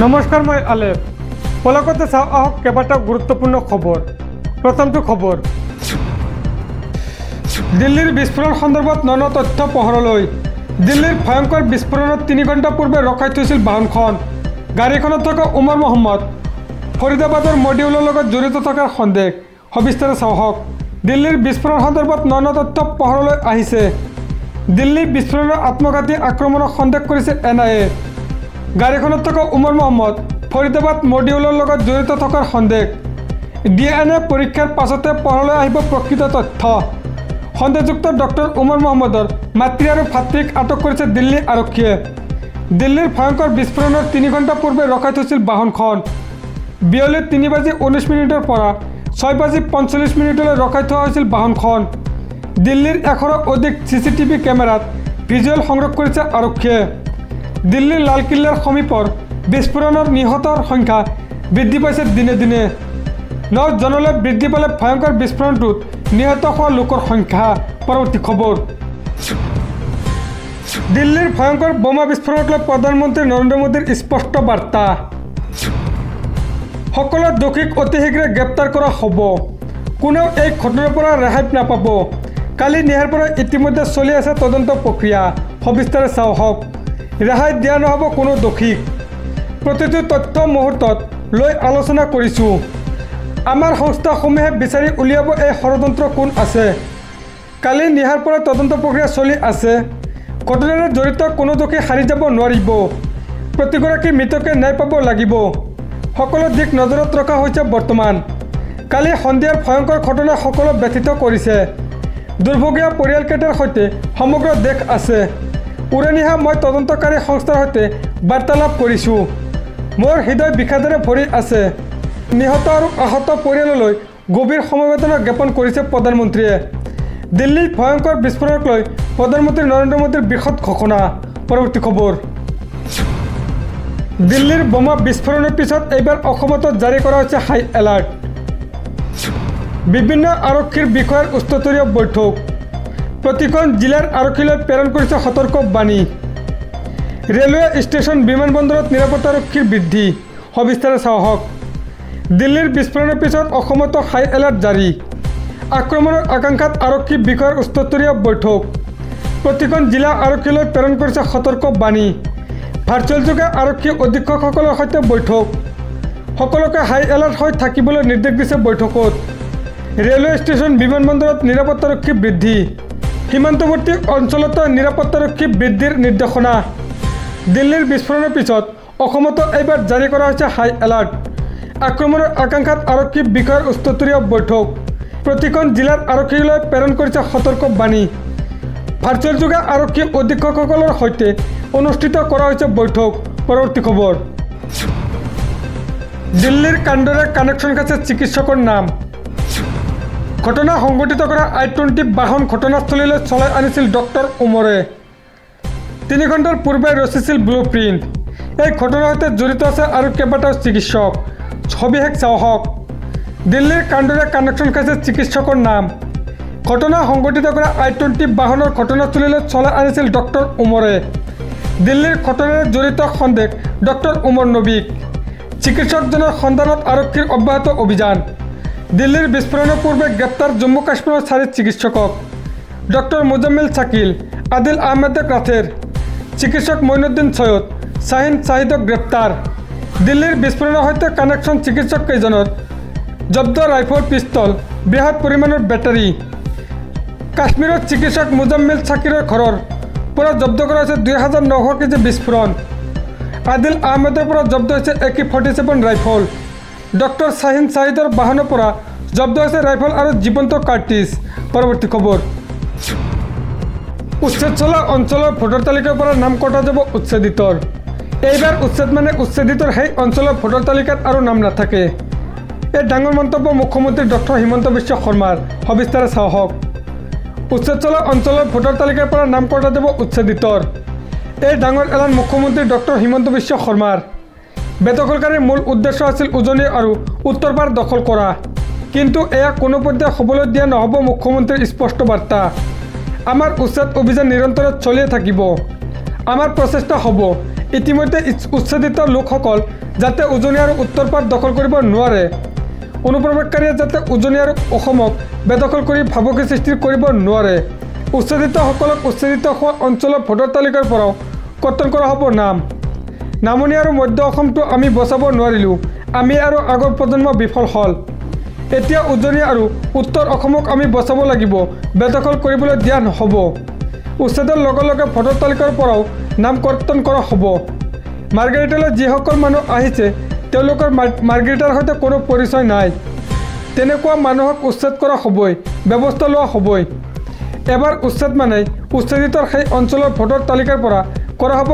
নমস্কাৰ, মই আলেপ। পলকতে চাওঁ আহক কেইবাটাও গুৰুত্বপূৰ্ণ খবৰ। প্ৰথমটো খবৰ, দিল্লীৰ বিস্ফোৰণ সন্দৰ্ভত ন তথ্য পোহৰলৈ। দিল্লীৰ ভয়ংকৰ বিস্ফোৰণত 3 ঘণ্টা পূৰ্বে ৰখাই থৈছিল বাহনখন। গাড়ীখনত থকা উমৰ মহম্মদ ফৰিদাবাদৰ মডিউলৰ লগত জড়িত থকাৰ সন্দেহ। সবিস্তাৰে চাওঁ আহক। দিল্লীৰ বিস্ফোৰণ সন্দৰ্ভত ন তথ্য পোহৰলৈ আহিছে। দিল্লী বিস্ফোৰণৰ আত্মঘাতী আক্ৰমণক সন্দেহ কৰিছে NIA। গাড়ীখনত থকা উমৰ মহম্মদ ফৰিদাবাদ মডিউলৰ লগত জড়িত থকাৰ সন্দেহ। DNA পৰীক্ষাৰ পাছতে পোহৰলৈ আহিব প্ৰকৃত তথ্য। সন্দেহযুক্ত ডক্টৰ উমৰ মহম্মদৰ মাতৃ আৰু ভাতৃক আটক কৰিছে দিল্লী আৰক্ষীয়ে। দিল্লীৰ ভয়ংকৰ বিস্ফোৰণৰ 3 ঘণ্টা পূৰ্বে ৰখাই থৈছিল বাহনখন। বিয়লি 3:19 পৰা 6:45 ৰখাই থোৱা হৈছিল বাহনখন। দিল্লীৰ 100ৰো অধিক CCTV কেমেৰাত ভিজুৱেল সংগ্ৰহ কৰিছে আৰক্ষীয়ে। দিল্লীৰ লালকিল্লাৰ সমীপৰ বিস্ফোৰণৰ নিহতৰ সংখ্যা বৃদ্ধি পাইছে দিনে দিনে। 9 জনলৈ বৃদ্ধি পালে ভয়ংকৰ বিস্ফোৰণটোত নিহত হোৱা লোকৰ সংখ্যা। পৰৱৰ্তী খবৰ, দিল্লীৰ ভয়ংকৰ বোমা বিস্ফোৰণক লৈ প্ৰধানমন্ত্ৰী নৰেন্দ্ৰ মোদীৰ স্পষ্ট বাৰ্তা। সকলো দোষীক অতি শীঘ্ৰে গ্ৰেপ্তাৰ কৰা হ'ব। কোনেও এই ঘটনাৰ পৰা ৰেহাই নাপাব। কালি নিশাৰ পৰা ইতিমধ্যে চলি আছে তদন্ত প্ৰক্ৰিয়া। সবিস্তাৰে চাওঁ আহক। ৰেহাই দিয়া নহ'ব কোনো দোষীক। প্ৰতিটো তথ্য মুহূৰ্তত লৈ আলোচনা কৰিছোঁ। আমাৰ সংস্থাসমূহে বিচাৰি উলিয়াব এই ষড়যন্ত্ৰ কোন আছে। কালি নিশাৰ পৰা তদন্ত প্ৰক্ৰিয়া চলি আছে। ঘটনাৰে জড়িত কোনো দোষী সাৰি যাব নোৱাৰিব। প্ৰতিগৰাকী মৃতকে ন্যায় পাব লাগিব। সকলো দিশ নজৰত ৰখা হৈছে বৰ্তমান। কালি সন্ধিয়াৰ ভয়ংকৰ ঘটনাই সকলো ব্যথিত কৰিছে। দুৰ্ভগীয়া পৰিয়ালকেইটাৰ সৈতে সমগ্ৰ দেশ আছে। উৰে নিশা মই তদন্তকাৰী সংস্থাৰ সৈতে বাৰ্তালাপ কৰিছোঁ। মোৰ হৃদয় বিষাদেৰে ভৰি আছে। নিহত আৰু আহত পৰিয়াললৈ গভীৰ সমবেদনা জ্ঞাপন কৰিছে প্ৰধানমন্ত্ৰীয়ে। দিল্লীৰ ভয়ংকৰ বিস্ফোৰণক লৈ প্ৰধানমন্ত্ৰী নৰেন্দ্ৰ মোদীৰ বৃহৎ ঘোষণা। পৰৱৰ্তী খবৰ, দিল্লীৰ বোমা বিস্ফোৰণৰ পিছত এইবাৰ অসমতো জাৰি কৰা হৈছে হাই এলাৰ্ট। বিভিন্ন আৰক্ষীৰ বিষয়াৰ উচ্চস্তৰীয় বৈঠক। প্ৰতিখন জিলাৰ আৰক্ষীলৈ প্ৰেৰণ কৰিছে সতৰ্কবাণী। ৰেলৱে ষ্টেচন, বিমানবন্দৰত নিৰাপত্তাৰক্ষীৰ বৃদ্ধি। সবিস্তাৰে চাওঁ আহক। দিল্লীৰ বিস্ফোৰণৰ পিছত অসমতো হাই এলাৰ্ট জাৰি। আক্ৰমণৰ আকাংক্ষাত আৰক্ষী বিষয়াৰ উচ্চস্তৰীয় বৈঠক। প্ৰতিখন জিলা আৰক্ষীলৈ প্ৰেৰণ কৰিছে সতৰ্কবাণী। ভাৰ্চুৱেল যোগে আৰক্ষী অধীক্ষকসকলৰ সৈতে বৈঠক। সকলোকে হাই এলাৰ্ট হৈ থাকিবলৈ নিৰ্দেশ দিছে বৈঠকত। ৰেলৱে ষ্টেচন, বিমানবন্দৰত নিৰাপত্তাৰক্ষী বৃদ্ধি। সীমান্তৱৰ্তী অঞ্চলতো নিৰাপত্তাৰক্ষী বৃদ্ধিৰ নিৰ্দেশনা। দিল্লীৰ বিস্ফোৰণৰ পিছত অসমতো এইবাৰ জাৰি কৰা হৈছে হাই এলাৰ্ট। আক্ৰমণৰ আকাংক্ষাত আৰক্ষী বিষয়াৰ উচ্চস্তৰীয় বৈঠক। প্ৰতিখন জিলাৰ আৰক্ষীলৈ প্ৰেৰণ কৰিছে সতৰ্কবাণী। ভাৰ্চুৱেল যোগে আৰক্ষী অধীক্ষকসকলৰ সৈতে অনুষ্ঠিত কৰা হৈছে বৈঠক। পৰৱৰ্তী খবৰ, দিল্লীৰ কাণ্ডৰে কানেকশ্যন খাইছে চিকিৎসকৰ নাম। ঘটনা সংঘটিত কৰা I-20 বাহন ঘটনাস্থলীলৈ চলাই আনিছিল ডক্টৰ উমৰে। 3 ঘণ্টাৰ পূৰ্বে ৰচিছিল ব্লু প্ৰিণ্ট। এই ঘটনাৰ সৈতে জড়িত আছে আৰু কেইবাটাও চিকিৎসক। সবিশেষ চাওঁ আহক। দিল্লীৰ কাণ্ডৰে কানেকশ্যন খাইছে চিকিৎসকৰ নাম। ঘটনা সংঘটিত কৰা I-20 বাহনৰ ঘটনাস্থলীলৈ চলাই আনিছিল ডক্টৰ উমৰে। দিল্লীৰ ঘটনাৰে জড়িত সন্দেহ ডক্টৰ উমৰ নবীক। চিকিৎসকজনৰ সন্ধানত আৰক্ষীৰ অব্যাহত অভিযান। দিল্লীৰ বিস্ফোৰণৰ পূৰ্বে গ্ৰেপ্তাৰ জম্মু কাশ্মীৰৰ 4 চিকিৎসকক। ডক্টৰ মুজাম্মিল শাকিল, আদিল আহমেদ ৰাথেৰ, চিকিৎসক মইনুদ্দিন সৈয়দ, শাহিন শ্বাহিদক গ্ৰেপ্তাৰ। দিল্লীৰ বিস্ফোৰণৰ সৈতে কানেকশ্যন চিকিৎসক কেইজনৰ। জব্দ ৰাইফল, পিষ্টল, বৃহৎ পৰিমাণৰ বেটাৰী। কাশ্মীৰত চিকিৎসক মুজাম্মিল শাকিৰৰ ঘৰৰ পৰা জব্দ কৰা হৈছে 2900 কেজি বিস্ফোৰণ। আদিল আহমেদৰ পৰা জব্দ হৈছে AK-47 ৰাইফল। ডক্টৰ শাহিন শ্বাহিদৰ বাহনৰ পৰা জব্দ হৈছে ৰাইফল আৰু জীৱন্ত কাৰ্টিজ। পৰৱৰ্তী খবৰ, উচ্ছেদ চলা অঞ্চলৰ ভোটাৰ তালিকাৰ পৰা নাম কটা যাব উচ্ছেদিতৰ। এইবাৰ উচ্ছেদ মানে উচ্ছেদিতৰ সেই অঞ্চলৰ ভোটাৰ তালিকাত আৰু নাম নাথাকে। এই ডাঙৰ মন্তব্য মুখ্যমন্ত্ৰী ডক্টৰ হিমন্ত বিশ্ব শৰ্মাৰ। সবিস্তাৰে চাওঁ আহক। উচ্ছেদ চলা অঞ্চলৰ ভোটাৰ তালিকাৰ পৰা নাম কটা যাব উচ্ছেদিতৰ। এই ডাঙৰ এলান মুখ্যমন্ত্ৰী ডক্টৰ হিমন্ত বিশ্ব শৰ্মাৰ। বেদখলকাৰীৰ মূল উদ্দেশ্য আছিল উজনি আৰু উত্তৰ পাৰ দখল কৰা। কিন্তু এয়া কোনো পৰ্যায়ে হ'বলৈ দিয়া নহ'ব মুখ্যমন্ত্ৰীৰ স্পষ্ট বাৰ্তা। আমাৰ উচ্ছেদ অভিযান নিৰন্তৰে চলিয়ে থাকিব। আমাৰ প্ৰচেষ্টা হ'ব ইতিমধ্যে উচ্ছেদিত লোকসকল যাতে উজনি আৰু উত্তৰ পাট দখল কৰিব নোৱাৰে, অনুপ্ৰৱেশকাৰীয়ে যাতে উজনি আৰু অসমক বেদখল কৰি ভাবুকি সৃষ্টি কৰিব নোৱাৰে। উচ্ছেদিতসকলক উচ্ছেদিত হোৱা অঞ্চলৰ ভোটাৰ তালিকাৰ পৰাও কৰ্তন কৰা হ'ব নাম। নামনি আৰু মধ্য অসমটো আমি বচাব নোৱাৰিলোঁ, আমি আৰু আগৰ প্ৰজন্ম বিফল হ'ল। এতিয়া উজনি আৰু উত্তৰ অসমক আমি বচাব লাগিব, বেদখল কৰিবলৈ দিয়া নহ'ব। উচ্ছেদৰ লগে লগে ভোটাৰ তালিকাৰ পৰাও নাম কৰ্তন কৰা হ'ব। মাৰ্ঘেৰিটালৈ যিসকল মানুহ আহিছে তেওঁলোকৰ মাৰ্ঘেৰিটাৰ সৈতে কোনো পৰিচয় নাই। তেনেকুৱা মানুহক উচ্ছেদ কৰা হ'বই, ব্যৱস্থা লোৱা হ'বই। এবাৰ উচ্ছেদ মানে উচ্ছেদিতৰ সেই অঞ্চলৰ ভোটাৰ তালিকাৰ পৰা কৰা হ'ব